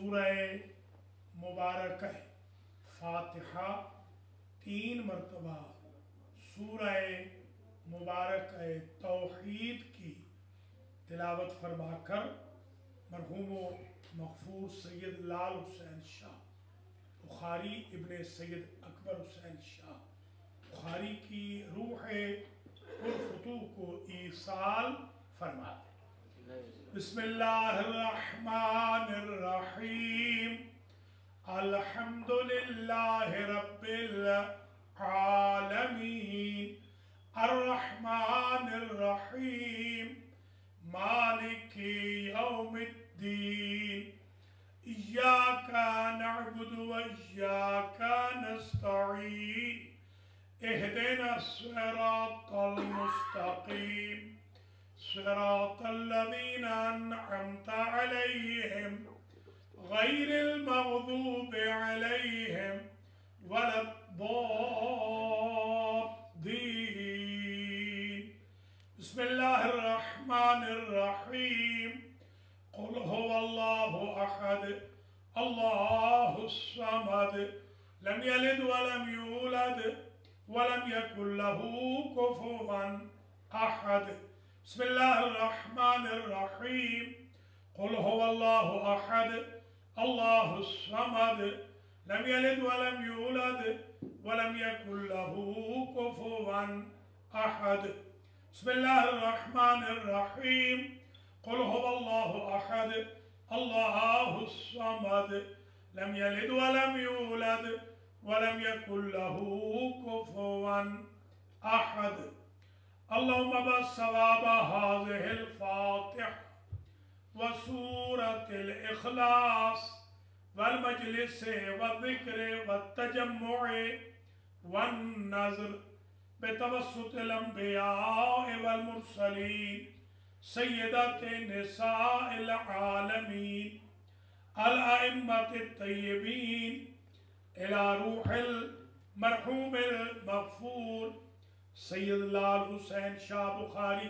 سورہ مبارکہ فاتحہ 3 مرتبہ سورہ مبارکہ توحید کی تلاوت فرما کر مرحوم و مغفور سید لال حسین شاہ بخاری ابن سید اکبر حسین شاہ بخاری کی روح پرفتوح کو ایصال فرما دے۔ بسم اللہ الرحمن الرحیم الحمدللہ رب العالمین الرحمن الرحیم مالک یوم الدین ایاک نعبد و ایاک نستعین اہدنا الصراط المستقیم صراط الذین انعمت علیہم غیر المغضوب علیہم ولا الضالین۔ بسم اللہ الرحمن الرحیم قل هو اللہ احد اللہ الصمد لم یلد ولم یولد ولم یکن له کفوا احد۔ بسم اللہ الرحمن الرحیم قل هو اللہ احد اللہ الصمد لم یلد ولم یولد ولم یکن له کفوا احد۔ بسم اللہ الرحمن الرحیم قل هو اللہ احد اللہ الصمد لم یلد ولم یولد ولم یکن له کفوا احد۔ اللهم بثواب هذه الفاتحة وسورة الإخلاص والمجلس والذكر والتجمع والنذر بتوسط الأنبياء والمرسلين سيدات نساء العالمين الأئمة الطيبين إلى روح المرحوم المغفور سید لال حسین شاہ بخاری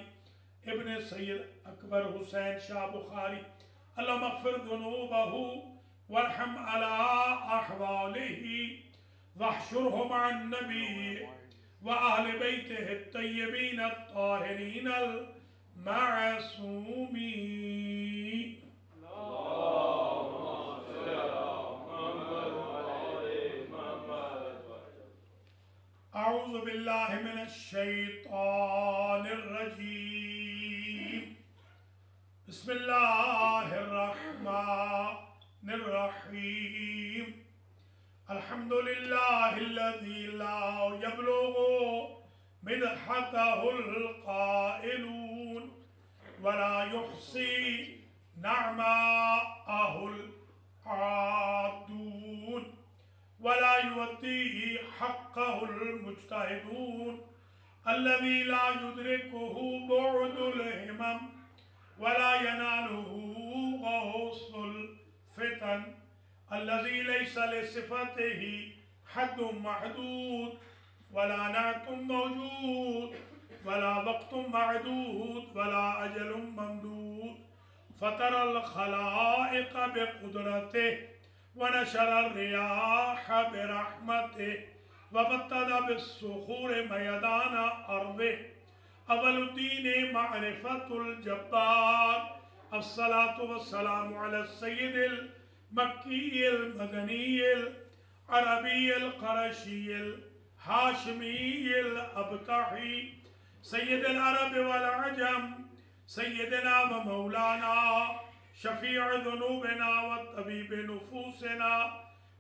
ابن سید اکبر حسین شاہ بخاری اللہم اغفر ذنوبہ وارحم علی احوالہ واحشرہ مع النبی وآل بیتہ الطیبین الطاہرین المعصومین۔ اعوذ باللہ من الشیطان الرجیم بسم اللہ الرحمن الرحیم الحمدللہ الذی لا یبلغ مدحتہ القائلون ولا یحصی نعماءہ العادون ولا يؤتيه حقه المجتهدون الذي لا يدركه بعد الهمم ولا يناله غوص الفتن الذي ليس لصفته حد محدود ولا نعت موجود ولا وقت معدود ولا أجل ممدود فطر الخلائق بقدرته ونشر الرياح برحمته وبطد بالصخور ميدان أرضه أول الدين معرفة الجبار الصلاة والسلام على السيد المكي المدني العربي القرشي الهاشمي الأبطحي سيد العرب والعجم سيدنا ومولانا شفيع ذنوبنا وطبيب نفوسنا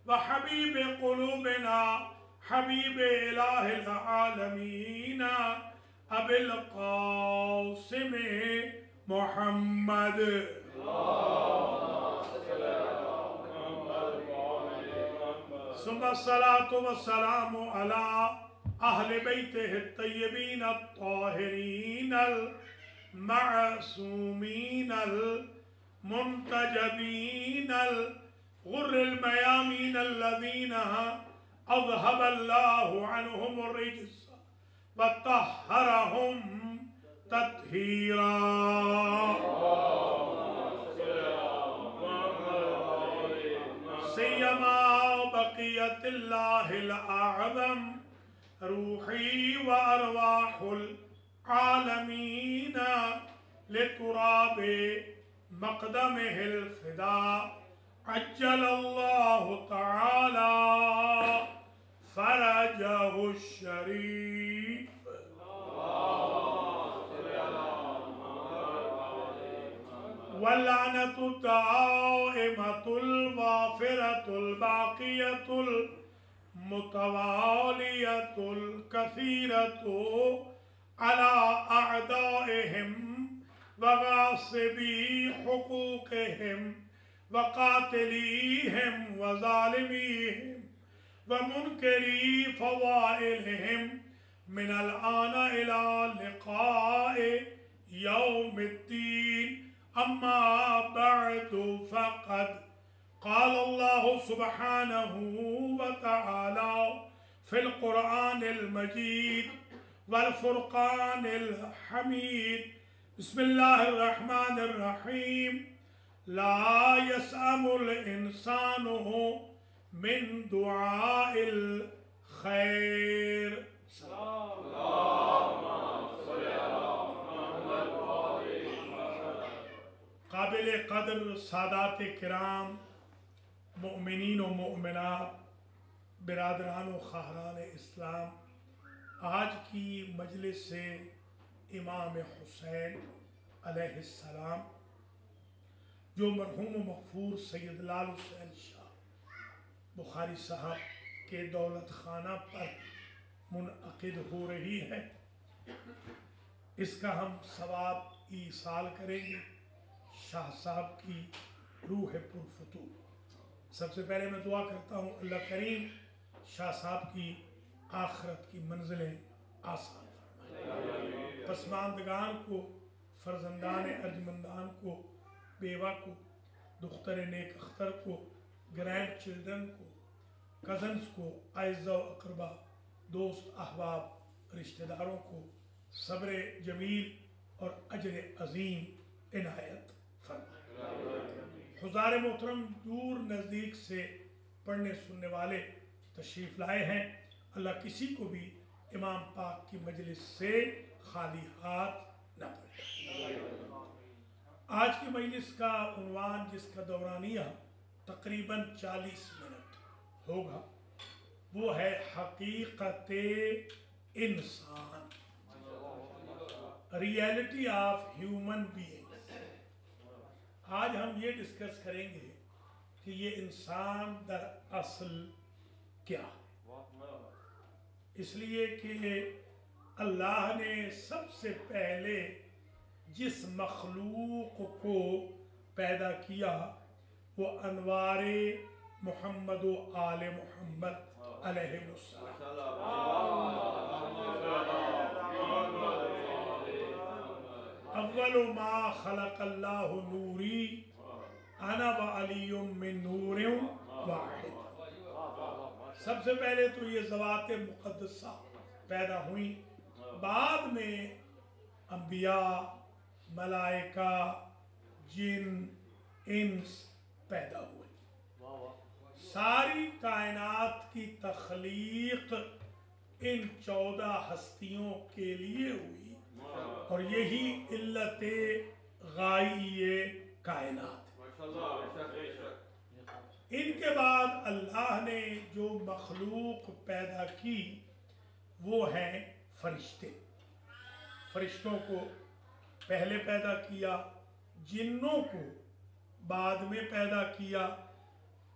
وحبيب قلوبنا حبيب إله العالمين أبي القاسم محمد ثم الصلاة والسلام على أهل بيته الطيبين الطاهرين المعصومين المنتجبين الغر الميامين الذين أذهب الله عنهم الرجس وطهرهم تطهيرا بقية الله الأعظم روحي وأرواح العالمين لتراب مقدمه الفداء عجل الله تعالى فرجه الشريف. واللعنة الدائمة الوافرة الباقية المتوالية الكثيرة على أعدائهم وغاصبي حقوقهم وقاتليهم وظالميهم ومنكري فضائلهم من الآن إلى لقاء يوم الدين. أما بعد فقد قال الله سبحانه وتعالى في القرآن المجيد والفرقان الحميد: بسم الله الرحمن الرحيم. لا يسأم الإنسان من دعاء الخير. قابل قدر سادات کرام، مؤمنین و مؤمنات، برادران و خواہران اسلام، آج کی مجلس سے امام حسین علیہ السلام جو مرحوم و مغفور سید لال حسین شاہ بخاری صاحب کے دولت خانہ پر منعقد ہو رہی ہے، اس کا ہم ثواب ایصال کریں گے شاہ صاحب کی روح پرفتوح۔ سب سے پہلے میں دعا کرتا ہوں اللہ کریم شاہ صاحب کی آخرت کی منزلیں آسان فرمائے، پسماندگان کو، فرزندان ارجمندان کو، بیوہ کو، دختر نیک اختر کو، گرینڈ چلڈرن کو، کزنز کو، اعزہ و اقربا، دوست احباب، رشتہ داروں کو صبر جمیل اور اجر عظیم عنایت فرمائے۔ حضار محترم دور نزدیک سے پڑھنے سننے والے تشریف لائے ہیں، اللہ کسی کو بھی امام پاک کی مجلس سے خالی ہاتھ نہ پڑھے۔ آج کی مجلس کا عنوان، جس کا دورانیہ تقریباً 40 منٹ ہوگا، وہ ہے حقیقت انسان، ریئلٹی آف ہیومن بینگ۔ آج ہم یہ ڈسکس کریں گے کہ یہ انسان در اصل کیا ہے، اس لیے کہ اللہ نے سب سے پہلے جس مخلوق کو پیدا کیا وہ انوار محمد و آل محمد علیہ السلام۔ اول ما خلق اللہ نوری انا و علی من نور واحد۔ سب سے پہلے تو یہ ذوات مقدسہ پیدا ہوئیں، بعد میں انبیاء، ملائکہ، جن، انس پیدا ہوئے۔ ساری کائنات کی تخلیق ان 14 ہستیوں کے لیے ہوئی، اور یہی علت غائی کائنات۔ ان کے بعد اللہ نے جو مخلوق پیدا کی وہ ہیں فرشتے۔ فرشتوں کو پہلے پیدا کیا، جنوں کو بعد میں پیدا کیا،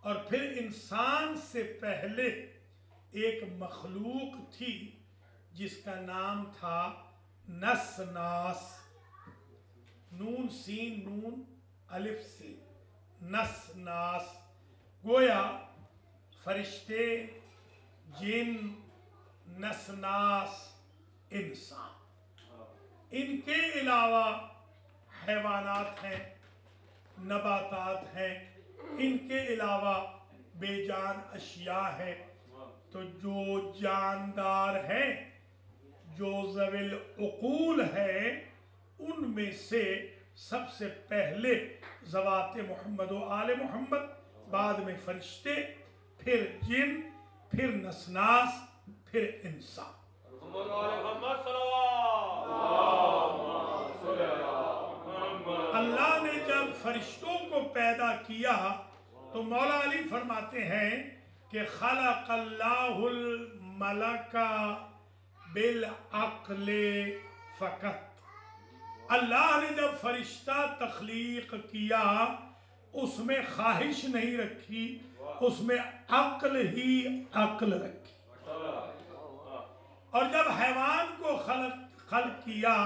اور پھر انسان سے پہلے ایک مخلوق تھی جس کا نام تھا نس ناس، نون سین نون الف سے نس ناس۔ گویا فرشتے، جن، نس ناس، انسان، ان کے علاوہ حیوانات ہیں، نباتات ہیں، ان کے علاوہ بے جان اشیاء ہے۔ تو جو جاندار ہیں، جو ذوی العقول ہے، ان میں سے سب سے پہلے ذوات محمد و آل محمد، بعد میں فرشتے، پھر جن، پھر نسناس، پھر انسان۔ اللہ نے جب فرشتوں کو پیدا کیا تو مولا علی فرماتے ہیں کہ خلق اللہ الملک بالعقل فقط۔ اللہ نے جب فرشتہ تخلیق کیا اس میں خواہش نہیں رکھی، اس میں عقل ہی عقل رکھی۔ اور جب حیوان کو خلق کیا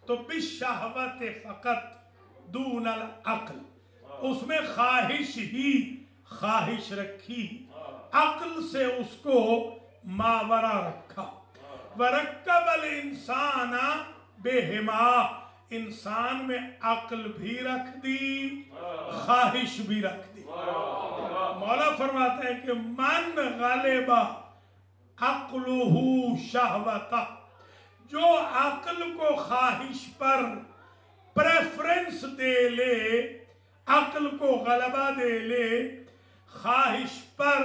تو بالشہوت فقط دون العقل، اس میں خواہش ہی خواہش رکھی، عقل سے اس کو ماورا رکھا۔ وَرَكَّبَ الْإِنسَانَ بِهِمَا، انسان میں عقل بھی رکھ دی، خواہش بھی رکھ دی۔ مولا فرماتا ہے کہ من غلب عقلہ شہوتہ، جو عقل کو خواہش پر پریفرنس دے لے، عقل کو غلبہ دے لے خواہش پر،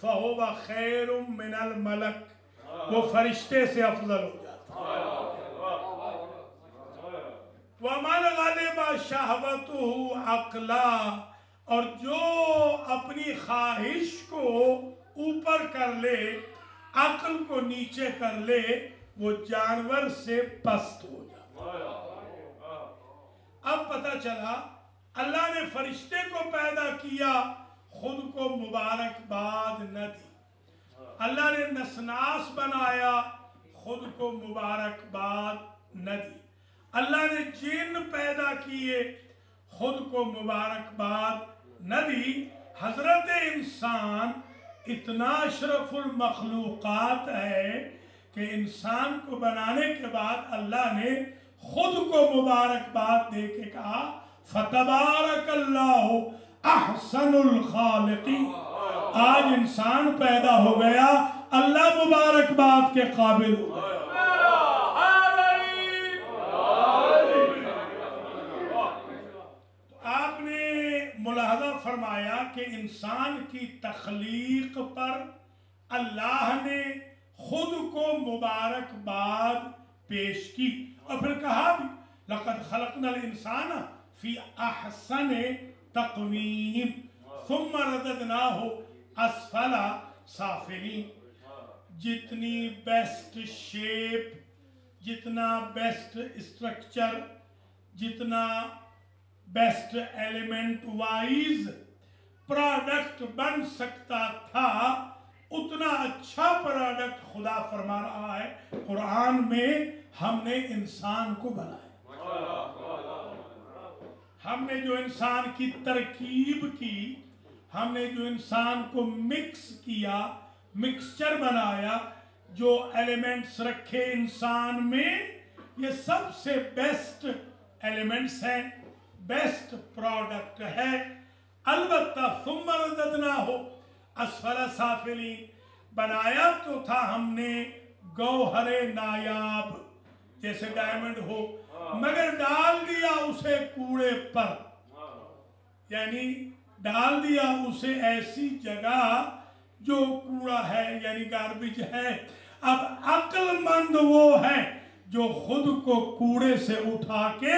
فَهُوَ خَيْرٌ مِّنَ الْمَلَكِ، وہ فرشتے سے افضل ہو جاتا ہے۔ وَمَنْ غَلِبَ شَهْوَتُهُ عَقْلًا، اور جو اپنی خواہش کو اوپر کر لے، عقل کو نیچے کر لے، وہ جانور سے پست ہو جاتا ہے۔ اب پتہ چلا اللہ نے فرشتے کو پیدا کیا، خود کو مبارکباد نہ دی۔ اللہ نے نسناس بنایا، خود کو مبارکباد نہ دی۔ اللہ نے جن پیدا کیے، خود کو مبارکباد نہ دی۔ حضرت انسان اتنا اشرف المخلوقات ہے کہ انسان کو بنانے کے بعد اللہ نے خود کو مبارکباد دے کے کہا فَتَبَارَكَ اللَّهُ أَحْسَنُ الْخَالِقِينَ۔ آج انسان پیدا ہو گیا، اللہ مبارکباد کے قابل ہو گیا۔ آپ نے ملاحظہ فرمایا کہ انسان کی تخلیق پر اللہ نے خود کو مبارکباد پیش کی، اور پھر کہا بھی لَقَدْ خَلَقْنَا الْإِنسَانَ فِي أَحْسَنِ تَقْوِيمٍ ثُمَّ رَدَدْنَاهُ أَسْفَلَ سَافِلِينَ۔ جتنی بیسٹ شیپ، جتنا بیسٹ اسٹرکچر، جتنا بیسٹ ایلیمنٹ وائز پروڈکٹ بن سکتا تھا، اتنا اچھا پروڈکٹ خدا فرما رہا ہے قرآن میں ہم نے انسان کو بنایا۔ ہم نے جو انسان کی ترکیب کی، ہم نے جو انسان کو مکس کیا، مکسچر بنایا، جو ایلیمنٹس رکھے انسان میں، یہ سب سے بیسٹ ایلیمنٹس ہیں، بیسٹ پروڈکٹ ہے۔ البتہ ثم رددناہ اسفل سافلین، بنایا تو تھا ہم نے گوہر نایاب جیسے ڈائمنڈ ہو، مگر ڈال دیا اسے کوڑے پر، یعنی ڈال دیا اسے ایسی جگہ جو کوڑا ہے، یعنی گاربیج ہے۔ اب عقل مند وہ ہے جو خود کو کوڑے سے اٹھا کے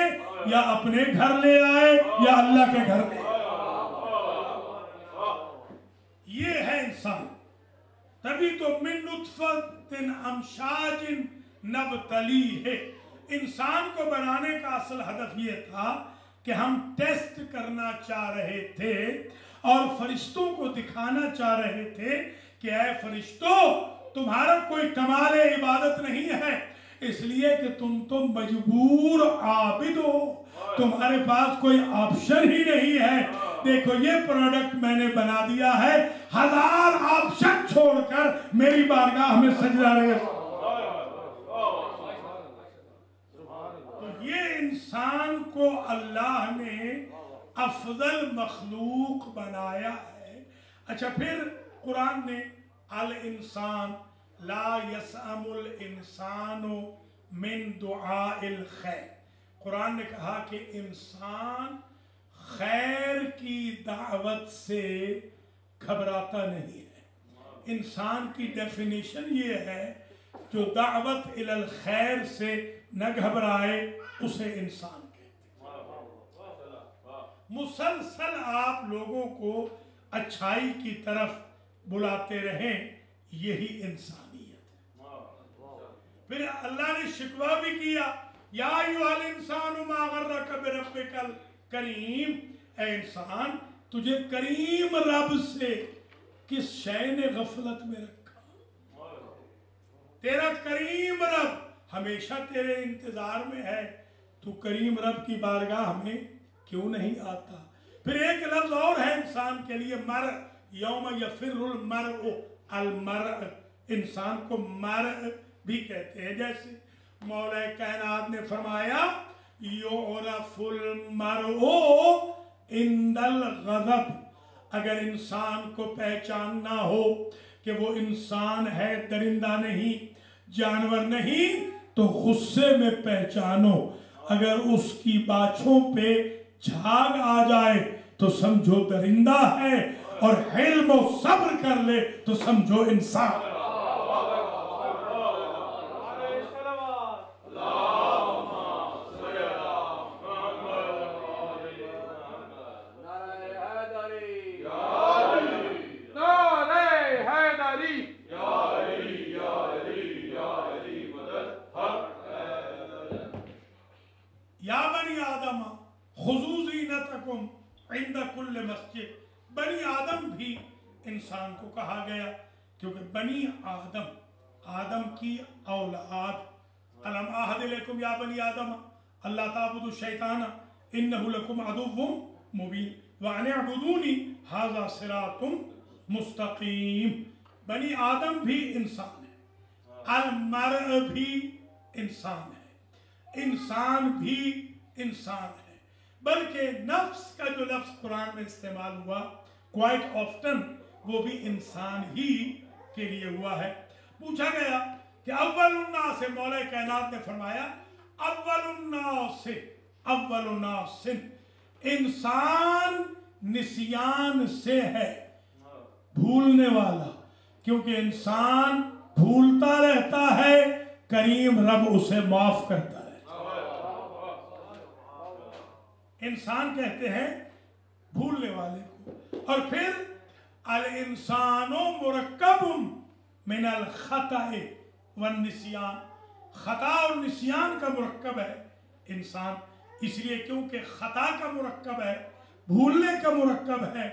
یا اپنے گھر لے آئے یا اللہ کے گھر لے آئے۔ یہ ہے انسان۔ تبھی تو من نطفۃ امشاج نبتلیہ، انسان کو بنانے کا اصل ہدف یہ تھا کہ ہم ٹیسٹ کرنا چاہ رہے تھے اور فرشتوں کو دکھانا چاہ رہے تھے کہ اے فرشتوں، تمہارا کوئی کمال عبادت نہیں ہے، اس لیے کہ تم تو مجبور عابد ہو، تمہارے پاس کوئی آپشن ہی نہیں ہے۔ دیکھو یہ پروڈکٹ میں نے بنا دیا ہے، 1000 آپشن چھوڑ کر میری بارگاہ میں سجدہ رہے۔ تو یہ انسان کو اللہ نے افضل مخلوق بنایا ہے۔ اچھا پھر قرآن نے الانسان لا یسأم الانسان من دعاء الخیر، قرآن نے کہا کہ انسان خیر کی دعوت سے گھبراتا نہیں ہے۔ انسان کی ڈیفینیشن یہ ہے جو دعوت الی الخیر سے نہ گھبرائے اسے انسان کہتے ہیں۔ مسلسل آپ لوگوں کو اچھائی کی طرف بلاتے رہیں، یہی انسانیت ہے۔ پھر اللہ نے شکوہ بھی کیا، یا ایھا الانسان ما غرک بربک الکریم، اے انسان تجھے کریم رب سے کس شے نے غفلت میں رکھا؟ تیرا کریم رب ہمیشہ تیرے انتظار میں ہے، تو کریم رب کی بارگاہ میں کیوں نہیں آتا؟ پھر ایک لفظ اور ہے انسان کے لیے، مرء، یوم یفر المرء، المرء، انسان کو مرء بھی کہتے ہیں۔ جیسے مولا کائنات نے فرمایا یعرف المرء عند الغضب، اگر انسان کو پہچاننا ہو کہ وہ انسان ہے، درندہ نہیں، جانور نہیں، تو غصے میں پہچانو۔ اگر اس کی باچھوں پہ جھاگ آ جائے تو سمجھو درندہ ہے، اور حلم و صبر کر لے تو سمجھو انسان۔ یا بنی آدم خذوا زینتکم عند کل مسجد، بنی آدم بھی انسان کو کہا گیا کیونکہ بنی آدم، آدم کی اولاد۔ الم اعہد الیکم یا بنی آدم اللہ تعبدوا الشیطان انہ لکم عدو مبین وان اعبدونی ھذا صراط مستقیم۔ بنی آدم بھی انسان ہے، المرء بھی انسان ہے، انسان بھی انسان ہے، بلکہ نفس کا جو لفظ قرآن میں استعمال ہوا کوائٹ آفٹن وہ بھی انسان ہی کے لیے ہوا ہے۔ پوچھا گیا کہ اول الناس، مولا کائنات نے فرمایا اول الناس، اول الناس، انسان نسیان سے ہے، بھولنے والا، کیونکہ انسان بھولتا رہتا ہے، کریم رب اسے معاف کرتا ہے۔ انسان کہتے ہیں بھولنے والے کو۔ اور پھر الانسان مرکب من الخطأ والنسیان، خطا اور نسیان کا مرکب ہے انسان، اس لیے کیونکہ خطا کا مرکب ہے، بھولنے کا مرکب ہے،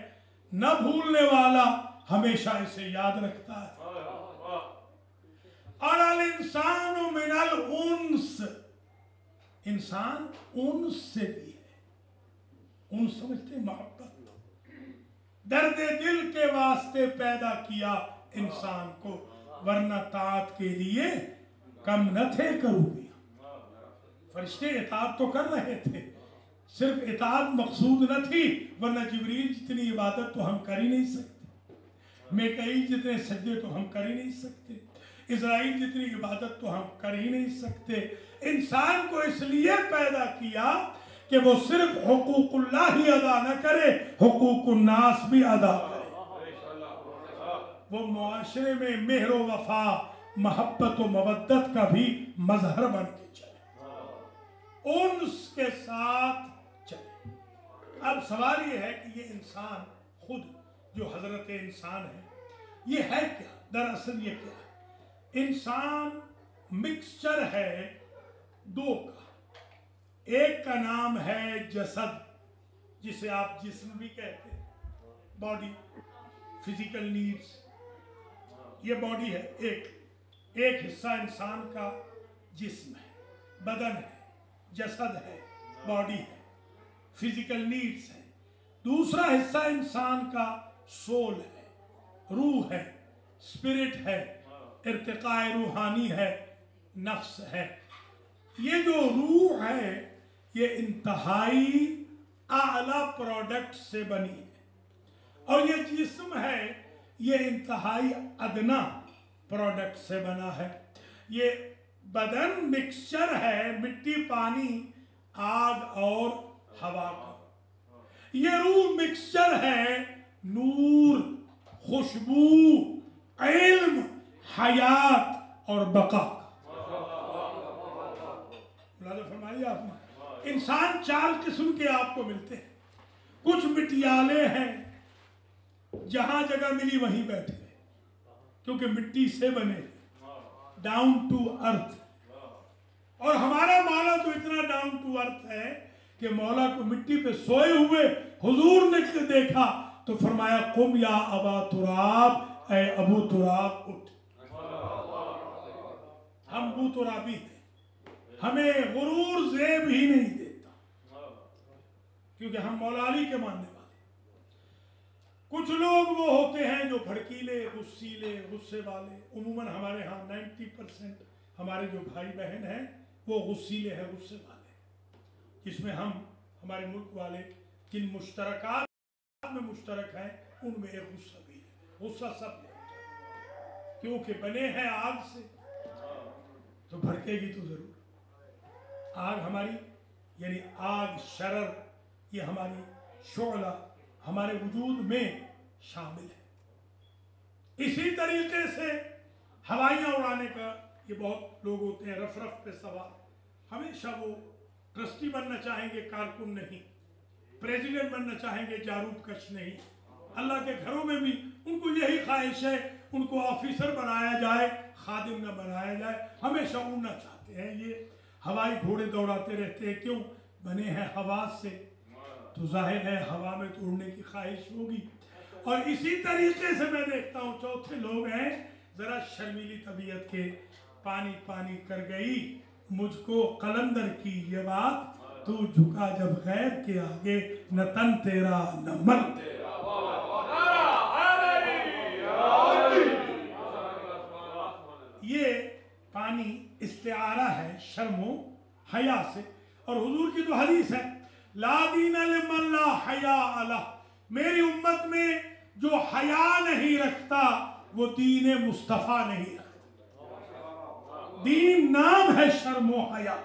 نہ بھولنے والا ہمیشہ اسے یاد رکھتا ہے۔ اور الانسان من الانس، انسان انس سے بھی ہے، انس سمجھتے محبت، درد دل کے واسطے پیدا کیا انسان کو، ورنہ طاعت کے لیے کم نہ تھے کروبیاں۔ فرشتے اطاعت تو کر رہے تھے، صرف اطاعت مقصود نہ تھی، ورنہ جبریل جتنی عبادت تو ہم کر ہی نہیں سکتے، میکائیل جتنے سجدے تو ہم کر ہی نہیں سکتے، اسرائیل جتنی عبادت تو ہم کر ہی نہیں سکتے۔ انسان کو اس لیے پیدا کیا کہ وہ صرف حقوق اللہ ہی ادا نہ کرے، حقوق الناس بھی ادا کرے، وہ معاشرے میں مہر و وفا، محبت و مودت کا بھی مظہر بن کے چلے، انس کے ساتھ چلے۔ اب سوال یہ ہے کہ یہ انسان خود جو حضرت انسان ہے یہ ہے کیا؟ دراصل یہ کیا ہے؟ انسان مکسچر ہے دو کا، ایک کا نام ہے جسد، جسے آپ جسم بھی کہتے ہیں، باڈی، فزیکل نیڈز، یہ باڈی ہے، ایک حصہ انسان کا جسم ہے، بدن ہے، جسد ہے، باڈی ہے، فزیکل نیڈز ہے۔ دوسرا حصہ انسان کا سول ہے، روح ہے، اسپرٹ ہے، ارتقاء روحانی ہے، نفس ہے۔ یہ جو روح ہے یہ انتہائی اعلیٰ پروڈکٹ سے بنی ہے، اور یہ جسم ہے یہ انتہائی ادنا پروڈکٹ سے بنا ہے۔ یہ بدن مکسچر ہے مٹی، پانی، آگ اور ہوا کا۔ یہ روح مکسچر ہے نور خوشبو، علم، حیات اور بقا. ملاحظہ فرمائیے آپ نے، انسان 4 قسم کے آپ کو ملتے ہیں. کچھ مٹیالے ہیں، جہاں جگہ ملی وہیں بیٹھے ہیں کیونکہ مٹی سے بنے، ڈاؤن ٹو ارتھ. اور ہمارا مولا تو اتنا ڈاؤن ٹو ارتھ ہے کہ مولا کو مٹی پہ سوئے ہوئے حضور نے دیکھا تو فرمایا قم یا ابا تراب، اے ابو تراب اٹھ. ہم ابو ترابی ہیں، ہمیں غرور زیب ہی نہیں دیتا کیونکہ ہم مولا علی کے ماننے والے. کچھ لوگ وہ ہوتے ہیں جو بھڑکیلے، غصیلے، غصے والے. عموماً ہمارے ہاں 90% ہمارے جو بھائی بہن ہیں وہ غصیلے ہیں، غصے والے، جس میں ہمارے ملک والے جن مشترکات میں مشترک ہیں ان میں ایک غصہ بھی ہے. غصہ سب میں ہوتا ہے کیونکہ بنے ہیں آگ سے تو بھڑکے گی تو ضرور. آگ ہماری یعنی آگ، شرر، یہ ہماری شعلہ ہمارے وجود میں شامل ہے. اسی طریقے سے ہوائیاں اڑانے کا یہ بہت لوگ ہوتے ہیں رف رف پہ سوار، ہمیشہ وہ ٹرسٹی بننا چاہیں گے، کارکن نہیں. پریزیڈنٹ بننا چاہیں گے، جاروب کش نہیں. اللہ کے گھروں میں بھی ان کو یہی خواہش ہے، ان کو آفیسر بنایا جائے، خادم نہ بنایا جائے. ہمیشہ اڑنا چاہتے ہیں. یہ ہوائی گھوڑے دوڑاتے رہتے ہیں، کیوں؟ بنے ہیں ہوا سے تو ظاہر ہے ہوا میں تو اڑنے کی خواہش ہوگی. اور اسی طریقے سے میں دیکھتا ہوں چوتھے لوگ ہیں ذرا شرمیلی طبیعت کے. پانی پانی کر گئی مجھ کو قلندر کی یہ بات، تو جھکا جب غیر کے آگے، نہ تن تیرا نہ من تیرا. یہ پانی استعارہ ہے شرم و حیا سے. اور حضور کی تو حدیث ہے لا دین لمن لا حیاء لہ، میری امت میں جو حیا نہیں رکھتا وہ دین مصطفیٰ نہیں رکھتا. دین نام ہے شرم و حیا.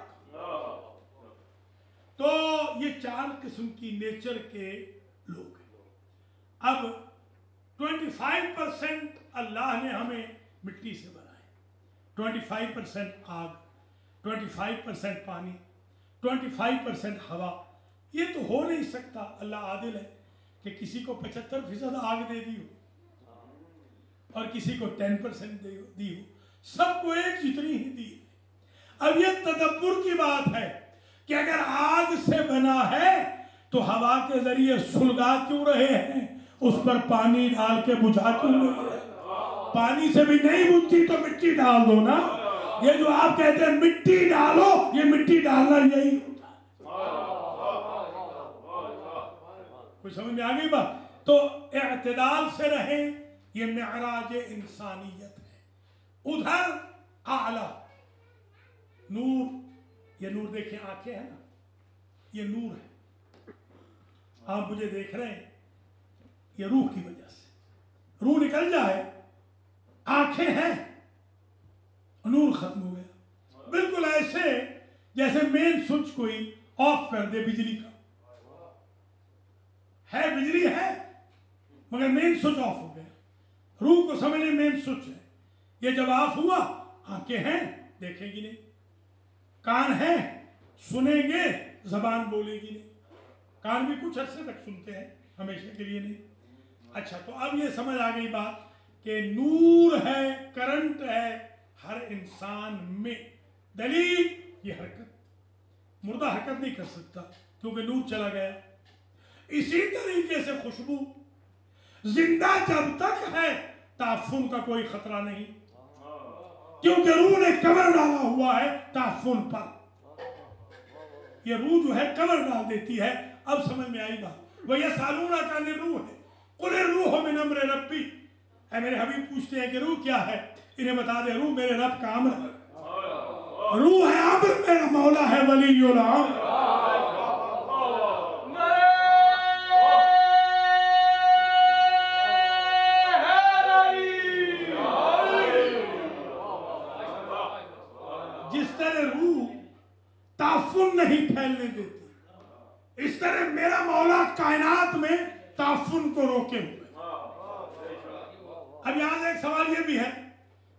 تو یہ 4 قسم کی نیچر کے لوگ ہیں. اب 25% اللہ نے ہمیں مٹی سے بنائے، 25% آگ، 25% پانی، 25% ہوا. یہ تو ہو نہیں سکتا. اللہ عادل ہے کہ کسی کو 75% آگ دے دی ہو اور کسی کو 10% دی ہو، سب کو ایک جتنی ہی دی. اب یہ تدبر کی بات ہے کہ اگر آگ سے بنا ہے تو ہوا کے ذریعے سلگا کیوں رہے ہیں، اس پر پانی ڈال کے بجھا کیوں نہیں رہے؟ پانی سے بھی نہیں بجھتی تو مٹی ڈال دو نا. یہ جو آپ کہتے ہیں مٹی ڈالو، یہ مٹی ڈالنا یہی ہوتا ہے. کوئی سمجھ میں آگئی بات؟ تو اعتدال سے رہیں، یہ معراج انسانیت ہے. ادھر اعلیٰ نور، یہ نور دیکھیں، آنکھیں ہیں نا، یہ نور ہے. آپ مجھے دیکھ رہے ہیں یہ روح کی وجہ سے. روح نکل جائے، آنکھیں ہیں، نور ختم ہو گیا. بالکل ایسے جیسے مین سوئچ کوئی آف کر دے بجلی کا. ہے بجلی ہے مگر مین سوئچ آف ہو گیا. روح کو سمجھنے مین سوئچ ہے. یہ جب آف ہوا، آنکھیں ہیں دیکھیں گی نہیں، کان ہیں سنیں گے، زبان بولے گی نہیں. کان بھی کچھ عرصے تک سنتے ہیں، ہمیشہ کے لیے نہیں. اچھا، تو اب یہ سمجھ آ گئی بات کہ نور ہے، کرنٹ ہے ہر انسان میں. دلیل یہ حرکت، مردہ حرکت نہیں کر سکتا کیونکہ نور چلا گیا. اسی طریقے سے خوشبو زندہ جب تک ہے تعفن کا کوئی خطرہ نہیں کیونکہ روح نے کور ڈالا ہوا ہے تعفن پر. یہ روح جو ہے کور ڈال دیتی ہے. اب سمجھ میں آئی بات. وَيَسْأَلُونَكَ عَنِ الرُّوحِ قُلِ الرُّوحُ مِنْ أَمْرِ رَبِّي. اے میرے حبیب پوچھتے ہیں کہ روح کیا ہے؟ انہیں بتا دے روح میرے رب کا امر ہے. روح ہے امر، میرا مولا ہے ولی الامر. جس طرح روح تعفن نہیں پھیلنے دیتی، اس طرح میرا مولا کائنات میں تعفن کو روکے ہوئے. اب یہاں سے ایک سوال یہ بھی ہے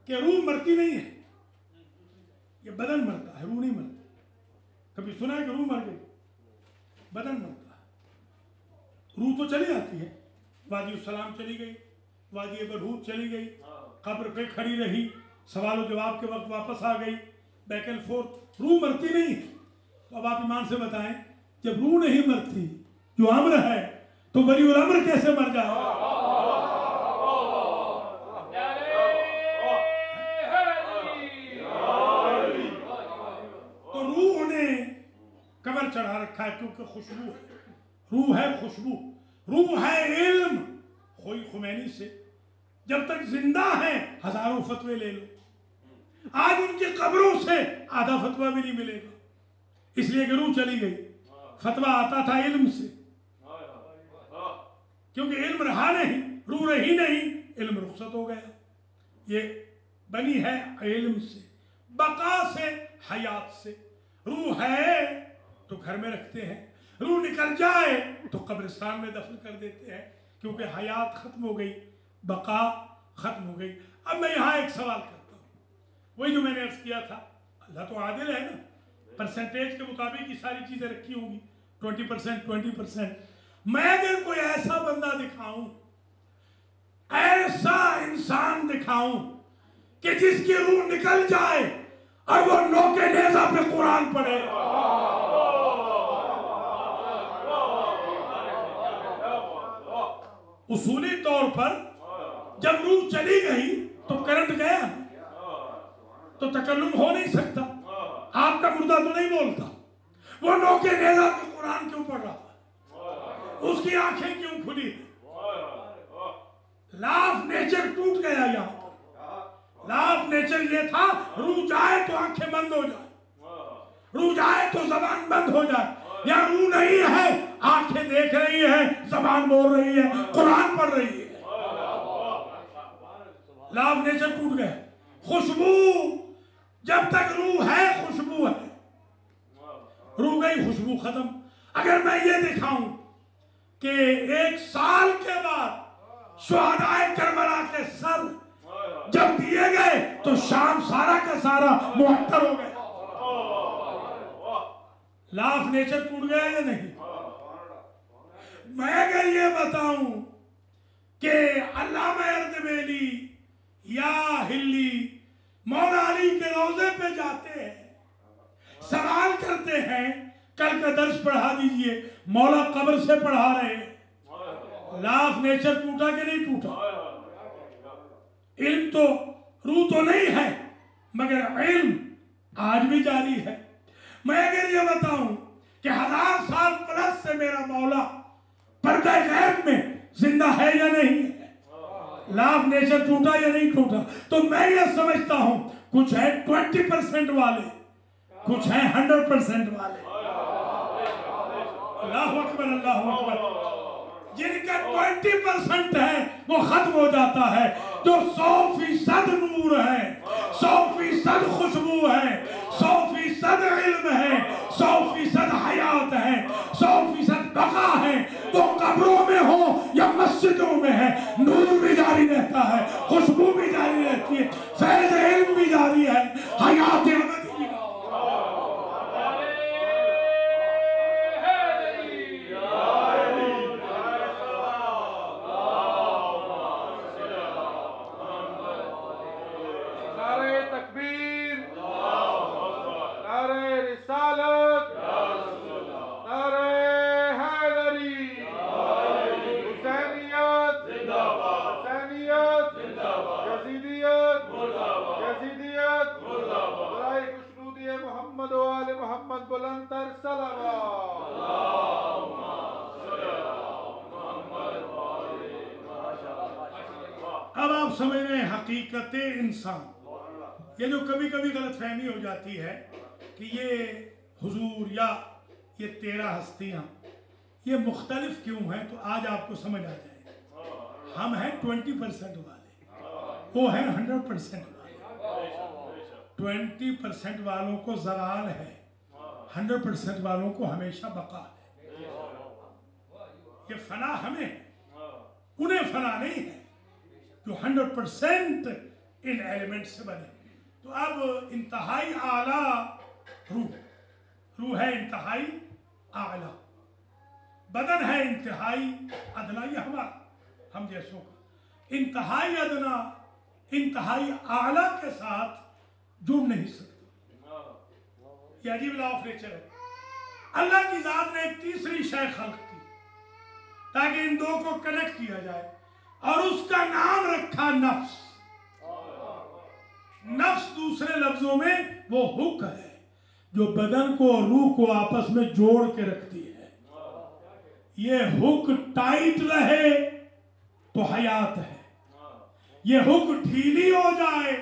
کہ روح مرتی نہیں ہے، یہ بدن مرتا ہے، روح نہیں مرتی. کبھی سنا ہے کہ روح مر گئی؟ بدن مرتا ہے، روح تو چلی جاتی ہے. وادی السلام چلی گئی، وادی برہوت چلی گئی، قبر پہ کھڑی رہی، سوال و جواب کے وقت واپس آ گئی، بیک اینڈ فورتھ. روح مرتی نہیں ہے. تو اب آپ ایمان سے بتائیں، جب روح نہیں مرتی جو امر ہے تو ولی الامر کیسے مر جائے؟ تو روح نے کمر چڑھا رکھا ہے کیونکہ خوشبو ہے. روح ہے خوشبو، روح ہے علم. خوئی خمینی سے جب تک زندہ ہیں ہزاروں فتوے لے لو، آج ان کی قبروں سے آدھا فتوہ بھی نہیں ملے گا، اس لیے کہ روح چلی گئی. فتوہ آتا تھا علم سے، کیونکہ علم رہا نہیں، روح رہی نہیں، علم رخصت ہو گیا. یہ بنی ہے علم سے، بقا سے، حیات سے. روح ہے تو گھر میں رکھتے ہیں، روح نکل جائے تو قبرستان میں دفن کر دیتے ہیں، کیونکہ حیات ختم ہو گئی، بقا ختم ہو گئی. اب میں یہاں ایک سوال کرتا ہوں، وہی جو میں نے عرض کیا تھا. اللہ تو عادل ہے نا، پرسنٹیج کے مطابق یہ ساری چیزیں رکھی ہوں گی، 20%، 20%. میں اگر کوئی ایسا بندہ دکھاؤں، ایسا انسان دکھاؤں کہ جس کی روح نکل جائے اور وہ نوکے نیزہ پہ قرآن پڑھے، اصولی طور پر جب روح چلی گئی تو کرنٹ گیا، تو تکلم ہو نہیں سکتا. آپ کا مردہ تو نہیں بولتا، وہ نوکے نیزہ پہ قرآن کیوں پڑھ رہا ہے؟ اس کی آنکھیں کیوں کھلی؟ لا آف نیچر ٹوٹ گیا. یہاں پر لا آف نیچر یہ تھا، روح جائے تو آنکھیں بند ہو جائے، روح جائے تو زبان بند ہو جائے. یا روح نہیں ہے، آنکھیں دیکھ رہی ہے، زبان بول رہی ہے، قرآن پڑھ رہی ہے. لا آف نیچر ٹوٹ گیا. خوشبو، جب تک روح ہے خوشبو ہے، روح گئی خوشبو ختم. اگر میں یہ دکھاؤں کہ 1 سال کے بعد شہدائے کربلا کے سر جب دیے گئے تو شام سارا کا سارا معطر ہو گیا، لا آف نیچر ٹوٹ گیا یا نہیں؟ میں اگر یہ بتاؤں کہ علامہ اردبیلی یا ہلی مولا علی کے روضے پہ جاتے ہیں، سوال کرتے ہیں کل کا درس پڑھا دیجئے، مولا قبر سے پڑھا رہے ہیں، لا آف نیچر ٹوٹا کہ نہیں ٹوٹا؟ علم تو، روح تو نہیں ہے مگر علم آج بھی جاری ہے. میں اگر یہ بتاؤں کہ 1000 سال پلس سے میرا مولا پردہ غیب میں زندہ ہے یا نہیں ہے، لا آف نیچر ٹوٹا یا نہیں ٹوٹا، تو میں یہ سمجھتا ہوں کچھ ہے 20% والے، کچھ ہے 100% والے. اللہ اکبر، اللہ اکبر. جن کا 20% ہے وہ ختم ہو جاتا ہے. جو 100% نور ہے، 100% خوشبو ہے، 100% علم ہے، 100% حیات ہے، 100% بقا ہے، وہ قبروں میں ہو یا مسجدوں میں ہے، نور بھی جاری رہتا ہے، خوشبو بھی جاری رہتی ہے، فیض علم بھی جاری ہے، حیات ابدی بھی. اب آپ سمجھ رہے ہیں حقیقت انسان. یہ جو کبھی کبھی غلط فہمی ہو جاتی ہے کہ یہ حضور یا یہ 13 ہستیاں یہ مختلف کیوں ہیں، تو آج آپ کو سمجھ آ جائے گا. ہم ہیں 20% والے، وہ ہیں 100% والے. 20% والوں کو زوال ہے، 100% والوں کو ہمیشہ بقا ہے. یہ فنا ہمیں ہے، انہیں فنا نہیں ہے. جو 100% ان ایلیمنٹ سے بنے. تو اب انتہائی اعلیٰ روح ہے انتہائی اعلیٰ، بدن ہے انتہائی ادنا، یہ ہمارا ہم جیسوں کا انتہائی ادنا انتہائی اعلیٰ کے ساتھ جڑ نہیں سکتا. یہ عجیب لا آف نیچر ہے. اللہ کی ذات نے ایک تیسری شے خلق کی تاکہ ان دو کو کنیکٹ کیا جائے، اور اس کا نام رکھا نفس. نفس دوسرے لفظوں میں وہ حق ہے جو بدن کو اور روح کو آپس میں جوڑ کے رکھتی ہے. یہ حق ٹائٹ رہے تو حیات ہے، یہ حق ڈھیلی ہو جائے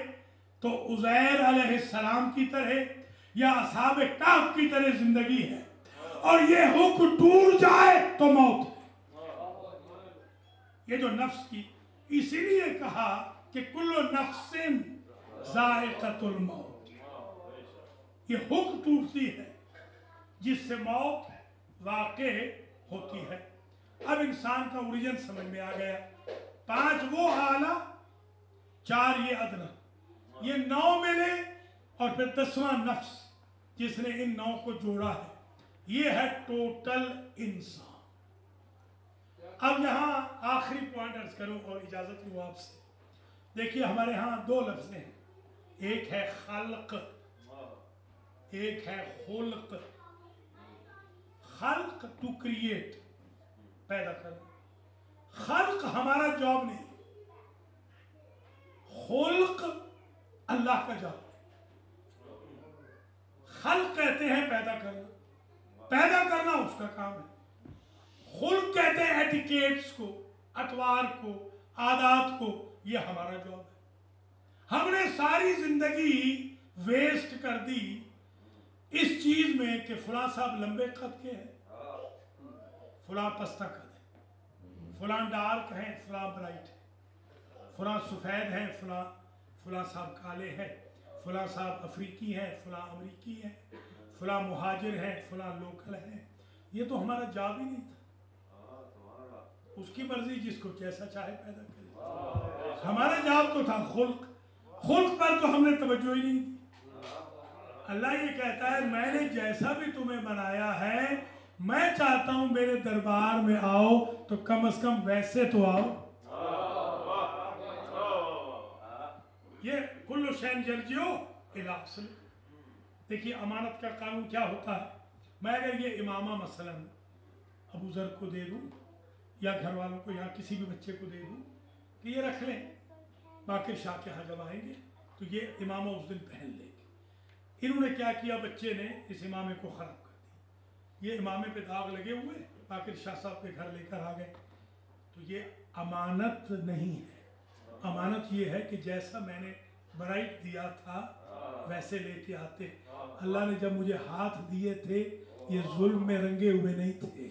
تو عزیر علیہ السلام کی طرح یا اصحاب کہف کی طرح زندگی ہے، اور یہ حق ٹوٹ جائے تو موت ہے. یہ جو نفس کی، اسی لیے کہا کہ کل نفس ذائقۃ الموت. یہ حق ٹوٹتی ہے جس سے موت واقع ہوتی ہے. اب انسان کا اوریجن سمجھ میں آ گیا. 5 وہ اعلیٰ، 4 یہ ادنا، یہ 9 ملے، اور پھر 10واں نفس جس نے ان 9 کو جوڑا ہے. یہ ہے ٹوٹل انسان. اب یہاں آخری پوائنٹ عرض کروں اور اجازت لوں آپ سے. دیکھیے ہمارے ہاں 2 لفظ ہیں، ایک ہے خلق، ایک ہے خلق. خلق ٹو کریٹ، پیدا کرنا. خلق ہمارا جاب نہیں، خلق اللہ کا جاب ہے. خلق کہتے ہیں پیدا کرنا، پیدا کرنا اس کا کام ہے. خلق کہتے ہیں ایٹیکیٹس کو، اطوار کو، عادات کو. یہ ہمارا جاب ہے. ہم نے ساری زندگی ویسٹ کر دی اس چیز میں کہ فلاں صاحب لمبے قد کے ہیں، فلاں پستہ قد ہے، فلاں ڈارک ہیں، فلاں برائٹ ہے، فلاں سفید ہیں، فلاں صاحب کالے ہیں، فلاں صاحب افریقی ہیں، فلاں امریکی ہیں، فلاں مہاجر ہیں، فلاں لوکل ہیں. یہ تو ہمارا جاب ہی نہیں تھا. اس کی مرضی، جس کو جیسا چاہے پیدا کرے. ہمارا جاب تو تھا خلق. خلق پر تو ہم نے توجہ ہی نہیں دی. اللہ یہ کہتا ہے میں نے جیسا بھی تمہیں بنایا ہے، میں چاہتا ہوں میرے دربار میں آؤ تو کم از کم ویسے تو آؤ. یہ کل شین یرجعو الی اصلہ. دیکھیے امانت کا قانون کیا ہوتا ہے. میں اگر یہ امامہ مثلا ابو ذر کو دے دوں یا گھر والوں کو یا کسی بھی بچے کو دے دوں کہ یہ رکھ لیں، باقر شاہ کے ہاں جب آئیں گے تو یہ امامہ اس دن پہن لیں گے. انہوں نے کیا کیا، بچے نے اس امامے کو خراب کر دی. یہ امامے پہ داغ لگے ہوئے، باقر شاہ صاحب کے گھر لے کر آ گئے. تو یہ امانت نہیں ہے. امانت یہ ہے کہ جیسا میں نے برائٹ دیا تھا ویسے لے کے آتے. اللہ نے جب مجھے ہاتھ دیے تھے یہ ظلم میں رنگے ہوئے نہیں تھے.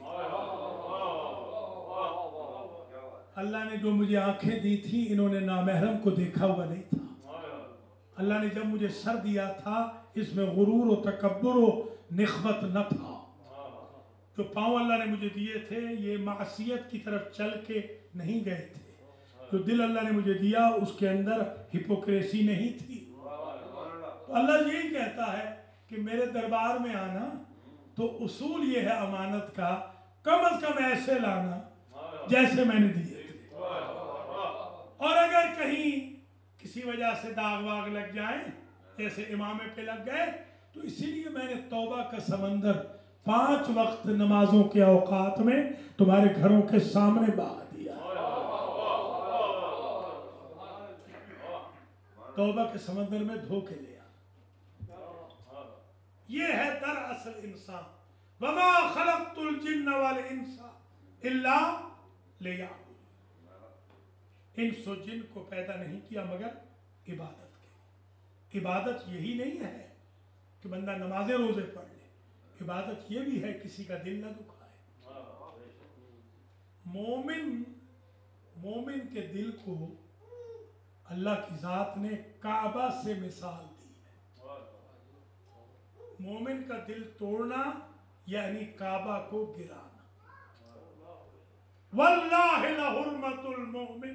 اللہ نے جو مجھے آنکھیں دی تھی انہوں نے نامحرم کو دیکھا ہوا نہیں تھا. اللہ نے جب مجھے سر دیا تھا اس میں غرور و تکبر و نخوت نہ تھا. جو پاؤں اللہ نے مجھے دیے تھے یہ معصیت کی طرف چل کے نہیں گئے تھے. جو دل اللہ نے مجھے دیا اس کے اندر ہپوکریسی نہیں تھی. تو اللہ یہی کہتا ہے کہ میرے دربار میں آنا تو اصول یہ ہے امانت کا، کم از کم ایسے لانا جیسے میں نے دیے تھے. اور اگر کہیں کسی وجہ سے داغ واغ لگ جائیں جیسے امامے پہ لگ گئے تو اسی لیے میں نے توبہ کا سمندر 5 وقت نمازوں کے اوقات میں تمہارے گھروں کے سامنے بہا دیا. توبہ کے سمندر میں دھو کے لیا. یہ ہے دراصل انسان. وما خلقت الجن والانس الا لیعبدون. انس و جن کو پیدا نہیں کیا مگر عبادت کے. عبادت یہی نہیں ہے کہ بندہ نمازیں روزے پڑھ لے. عبادت یہ بھی ہے کسی کا دل نہ دکھائے. مومن کے دل کو اللہ کی ذات نے کعبہ سے مثال دی ہے. مومن کا دل توڑنا یعنی کعبہ کو گرانا. واللہ لحرمت المؤمن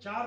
4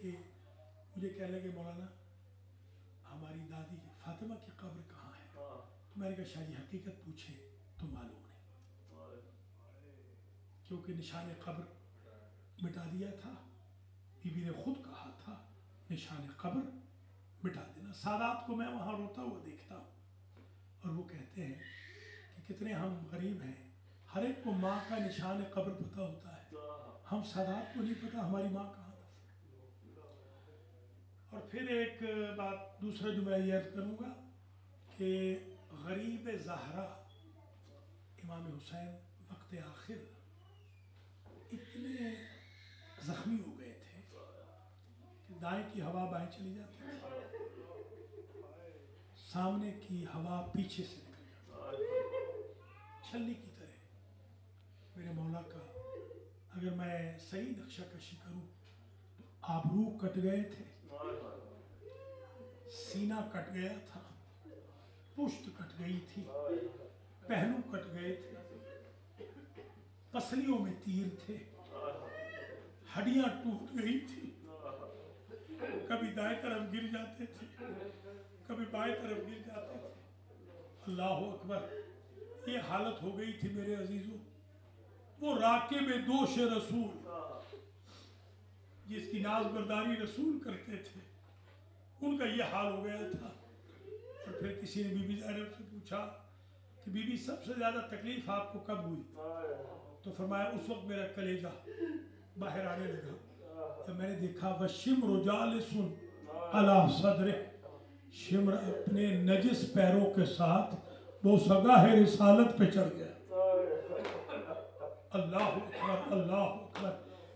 کہ مجھے کہنے لگے مولانا ہماری دادی فاطمہ کی قبر کہاں ہے؟ تو میں نے کہا شاہ جی حقیقت پوچھے تو معلوم نہیں، کیونکہ نشان قبر مٹا دیا تھا، بی بی نے خود کہا تھا نشان قبر مٹا دینا۔ سادات کو میں وہاں روتا ہوا دیکھتا ہوں اور وہ کہتے ہیں کہ کتنے ہم غریب ہیں، ہر ایک کو ماں کا نشان قبر پتہ ہوتا ہے، ہم سادات کو نہیں پتہ ہماری ماں کہاں دفن۔ اور پھر ایک بات دوسرا جو میں یاد کروں گا کہ غریب زہرا امام حسین وقت آخر اتنے زخمی ہو گئے تھے کہ دائیں کی ہوا بائیں چلی جاتی تھی، سامنے کی ہوا پیچھے سے نکل جاتی، چھلنی کی طرح۔ میرے مولا کا اگر میں صحیح نقشہ کشی کروں تو آبرو کٹ گئے تھے، سینہ کٹ گیا تھا، پشت کٹ گئی تھی، پہلو کٹ گئے تھے، پسلیوں میں تیر تھے، ہڈیاں ٹوٹ گئی تھی، کبھی دائیں طرف گر جاتے تھے، کبھی بائیں طرف گر جاتے تھے۔ اللہ اکبر، یہ حالت ہو گئی تھی میرے عزیزوں۔ وہ راکب دوش رسول جس کی ناز برداری رسول کرتے تھے، ان کا یہ حال ہو گیا تھا۔ اور پھر کسی نے بی بی زینب سے پوچھا کہ بی بی سب سے زیادہ تکلیف آپ کو کب ہوئی؟ تو فرمایا اس وقت میرا کلیجہ باہر آنے لگا جب میں نے دیکھا وَالشِّمْرُ جَالِسٌ عَلَى صَدْرِهِ، شمر اپنے نجس پیروں کے ساتھ وہ سگاہ رسالت پہ چڑھ گیا۔ اللہ اکبر، اللہ اکبر۔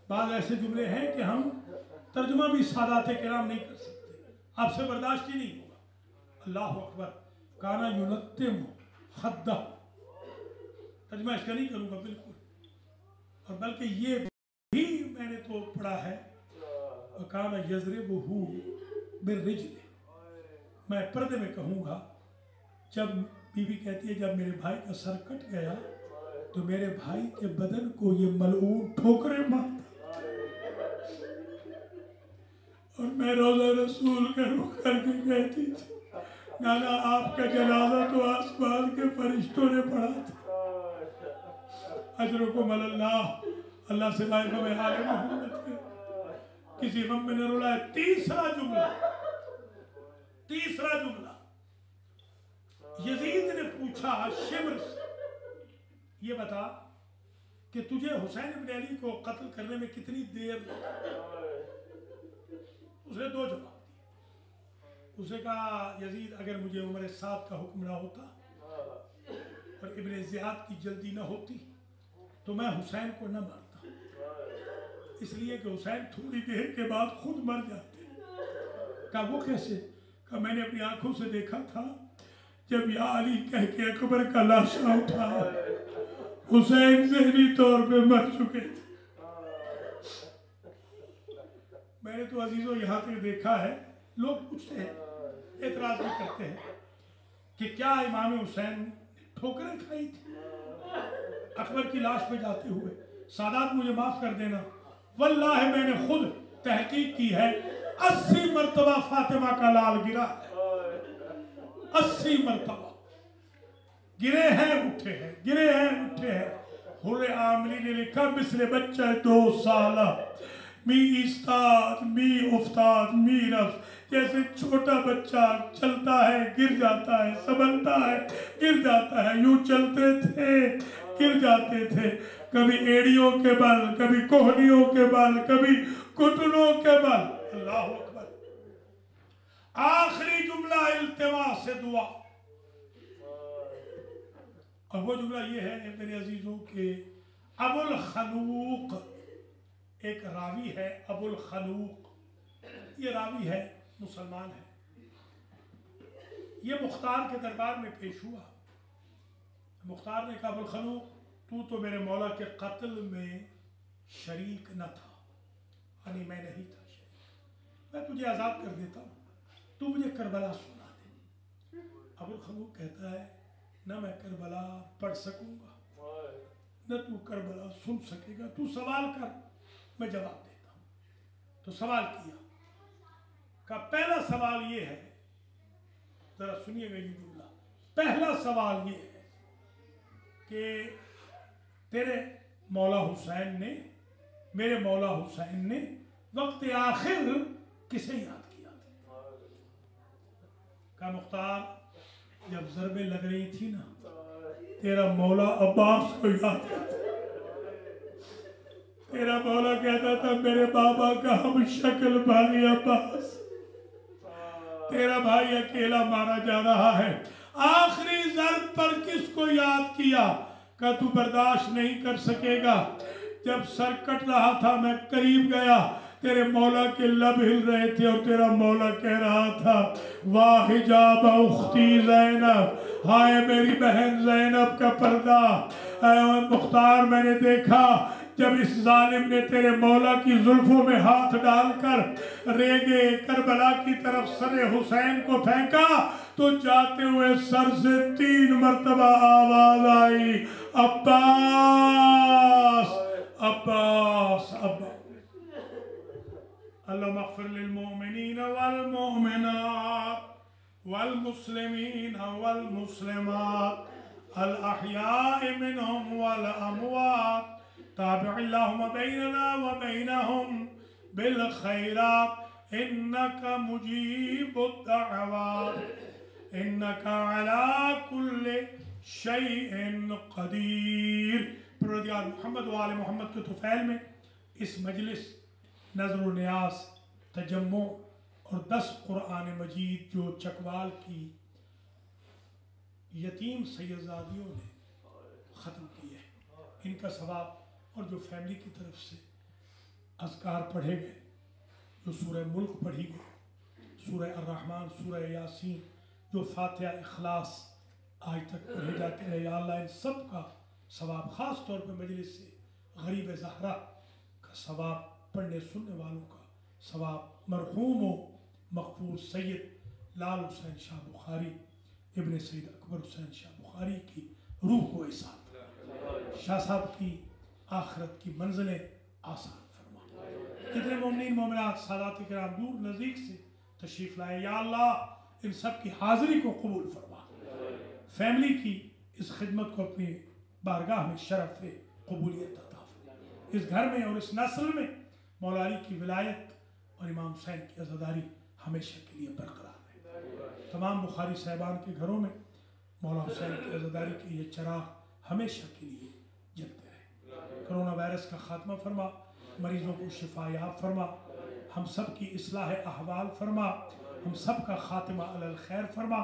بعض ایسے جملے ہیں کہ ہم ترجمہ بھی سادات کرام نہیں کر سکتے، آپ سے برداشت ہی نہیں ہوگا۔ اللہ اکبر، کانا یلتم خدہ، ترجمہ اس کا نہیں کروں گا بالکل، اور بلکہ یہ بھی میں نے تو پڑھا ہے کانا یضربہ بالرجل، میں پردے میں کہوں گا جب بی بی کہتی ہے جب میرے بھائی کا سر کٹ گیا تو میرے بھائی کے بدن کو یہ ملعون ٹھوکریں مارتا اور میں روضہ رسول کا رخ کر کے کہتی تھی نانا آپ کا جنازہ تو آسمان کے فرشتوں نے پڑھا تھا، اجرکم اللہ، اللہ سے لائق میں حال محمد کے کسی غم میں نہ رولائے۔ تیسرا جملہ یزید نے پوچھا شمر سے، یہ بتا کہ تجھے حسین بن علی کو قتل کرنے میں کتنی دیر لگی؟ اس نے دو جواب دیے۔ اسے کہا یزید اگر مجھے عمر 7 کا حکم نہ ہوتا اور ابن زیاد کی جلدی نہ ہوتی تو میں حسین کو نہ مارتا، اس لیے کہ حسین تھوڑی دیر کے بعد خود مر جاتے۔ کہا وہ کیسے؟ کہا میں نے اپنی آنکھوں سے دیکھا تھا جب یا علی کہہ کے اکبر کا لاشا اٹھا، حسین ذہنی طور پہ مر چکے تھے۔ میں نے تو عزیزوں یہاں تک دیکھا ہے، لوگ پوچھتے ہیں، اعتراض بھی کرتے ہیں کہ کیا امام حسین ٹھوکریں کھائی تھی اکبر کی لاش پہ جاتے ہوئے؟ سادات مجھے معاف کر دینا، واللہ میں نے خود تحقیق کی ہے، 80 مرتبہ فاطمہ کا لال گرا ہے، 80 مرتبہ گرے ہیں اٹھے ہیں، گرے ہیں اٹھے ہیں۔ حر عاملی نے لکھا مثل بچہ 2 سالہ می استاد می افتاد می رفت، جیسے چھوٹا بچہ چلتا ہے گر جاتا ہے، سنبھلتا ہے گر جاتا ہے، یوں چلتے تھے گر جاتے تھے، کبھی ایڑیوں کے بل، کبھی کوہنیوں کے بل، کبھی گھٹنوں کے بل۔ اللہ اکبر۔ آخری جملہ التماس سے دعا، اور وہ جملہ یہ ہے میرے عزیزوں کہ ابو الخلوق، ایک راوی ہے ابو الخلوق، یہ راوی ہے مسلمان ہے، یہ مختار کے دربار میں پیش ہوا۔ مختار نے کہا ابو الخلوق تو میرے مولا کے قتل میں شریک نہ تھا، یعنی میں نہیں تھا شریک، میں تجھے آزاد کر دیتا ہوں، تو مجھے کربلا سنا دے۔ ابو الخلوق کہتا ہے نہ میں کربلا پڑھ سکوں گا نہ تو کربلا سن سکے گا، تو سوال کر میں جواب دیتا ہوں۔ تو تو سوال کیا کہ پہلا سوال یہ ہے، ذرا سنیے گا یہ جملہ، پہلا سوال یہ ہے کہ تیرے مولا حسین نے، میرے مولا حسین نے وقت آخر کسے یاد کیا تھا؟ کہا مختار جب ضربیں لگ رہی تھی نا، تیرا مولا عباس کو یاد کرتا، تیرا مولا کہتا تھا میرے بابا کا ہم شکل بھائی عباس، تیرا بھائی اکیلا مارا جا رہا ہے۔ آخری ضرب پر کس کو یاد کیا؟ کہ تو برداشت نہیں کر سکے گا۔ جب سر کٹ رہا تھا میں قریب گیا، تیرے مولا کے لب ہل رہے تھے اور تیرا مولا کہہ رہا تھا واہ حجاب اختی زینب، ہائے میری بہن زینب کا پردہ۔ اے مختار میں نے دیکھا جب اس ظالم نے تیرے مولا کی زلفوں میں ہاتھ ڈال کر ریگے کربلا کی طرف سر حسین کو پھینکا تو جاتے ہوئے سر سے 3 مرتبہ آواز آئی عباس عباس عباس۔ اللہم اغفر للمؤمنین والمؤمنات والمسلمین والمسلمات الاحیاء منہم والاموات، تابع اللہم بیننا وبینہم بالخیرات انکا مجیب الدعوات انکا علی کل شیء قدیر۔ پروردگار محمد و آل محمد کے طفیل میں اس مجلس نظر و نیاز، تجمع اور 10 قرآن مجید جو چکوال کی یتیم سیدزادیوں نے ختم کی ہے، ان کا ثواب، اور جو فیملی کی طرف سے اذکار پڑھے گئے، جو سورہ ملک پڑھی گئی، سورہ الرحمن، سورہ یاسین، جو فاتحہ اخلاص آج تک پڑھے جاتے ہیں، یا اللہ ان سب کا ثواب، خاص طور پہ مجلس سے غریب زہرا کا ثواب، پڑھنے سننے والوں کا ثواب، مرحوم و مغفور سید لال حسین شاہ بخاری ابن سید اکبر حسین شاہ بخاری کی روح کو احسان، شاہ صاحب کی آخرت کی منزلیں آسان فرما۔ جتنے مومنین مومنات سادات کرام دور نزدیک سے تشریف لائے، یا اللہ ان سب کی حاضری کو قبول فرما، فیملی کی اس خدمت کو اپنی بارگاہ میں شرف قبولیت عطا فرما۔ اس گھر میں اور اس نسل میں مولا علی کی ولایت اور امام حسین کی عزاداری ہمیشہ کے لیے برقرار ہے۔ تمام بخاری صاحبان کے گھروں میں مولا حسین کی عزاداری کے یہ چراغ ہمیشہ کے لیے جلتے رہے۔ کرونا وائرس کا خاتمہ فرما، مریضوں کو شفا یاب فرما، ہم سب کی اصلاح احوال فرما، ہم سب کا خاتمہ علی الخیر فرما۔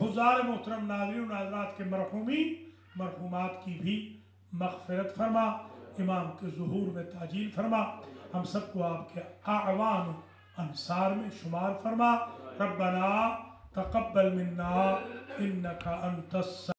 حضار محترم ناظرین و ناظرات کے مرحومین مرحومات کی بھی مغفرت فرما، امام کے ظہور میں تعجیل فرما، ہم سب کو آپ کے اعوان و انصار میں شمار فرما۔ ربنا تقبل منا انکا انت